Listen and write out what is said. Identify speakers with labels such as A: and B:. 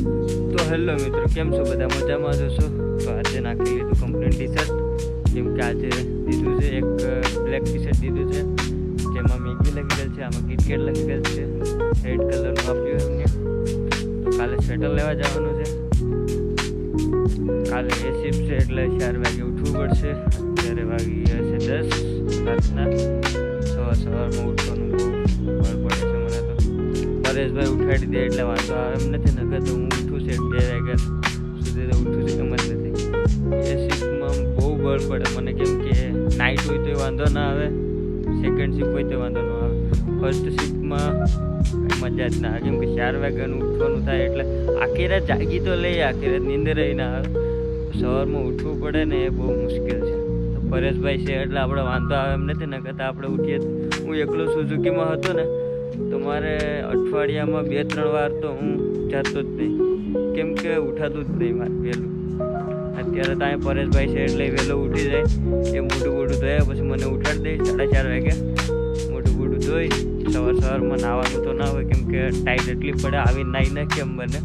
A: તો હેલો મિત્રો, કેમ છો બધા? મજામાં જશો? તો આજે નાખી લીધું કમ્પ્લીટ ટી શર્ટ. કેમ કે આજે દીધું છે એક બ્લેક ટી શર્ટ દીધું છે, જેમાં મેગી લખી ગયેલ છે, આમાં કિટકેટ લખી ગયેલ છે, રેડ કલરનું આપ્યું એમને. તો કાલે સ્વેટર લેવા જવાનું છે. કાલે એ શિફ્ટ છે એટલે 4 વાગે ઉઠવું પડશે. અત્યારે વાગી ગયા છે 10 રાતના. સવારમાં ઉઠવાનું બહુ બળ પડે છે મને તો. પરેશભાઈ ઉઠાડી દે એટલે વાંધો આવે એમ નથી, નકર તો હું ઉઠું છે 2 વાગ્યા સુધી તો ઉઠું છે એમ જ નથી. એ શિફ્ટમાં બહુ બળ પડે મને, કેમ કે નાઇટ હોય તો વાંધો ના આવે, સેકન્ડ શિફ્ટ હોય તો વાંધો ન આવે. ફર્સ્ટ શિફ્ટમાં મજા જ ના આવે, કેમ કે 4 વાગ્યાનું ઉઠવાનું થાય એટલે આખી રાત જાગી તો લઈએ, આખી રાત નીંદર ના આવે. સવારમાં ઉઠવું પડે ને એ બહુ મુશ્કેલ છે. તો પરેશભાઈ છે એટલે આપણે વાંધો આવે એમ નથી, ને કરતાં આપણે ઉઠીએ. હું એકલો સુઝુકીમાં હતો ને તો મારે અઠવાડિયામાં 2-3 વાર તો હું જતો જ નહીં, કેમ કે ઉઠાતું જ નહીં મારે વહેલું. અત્યારે ત્યાં પરેશભાઈ છે એટલે વહેલો ઉઠી જાય, એ મોટું ધોયા પછી મને ઉઠાડી દે 4:30 વાગે. મોટું ધોઈ સવારમાં નાહવાનું તો ના હોય, કેમ કે ટાઈટ એટલી પડે, આવીને નાહી નાખીએ એમ બને.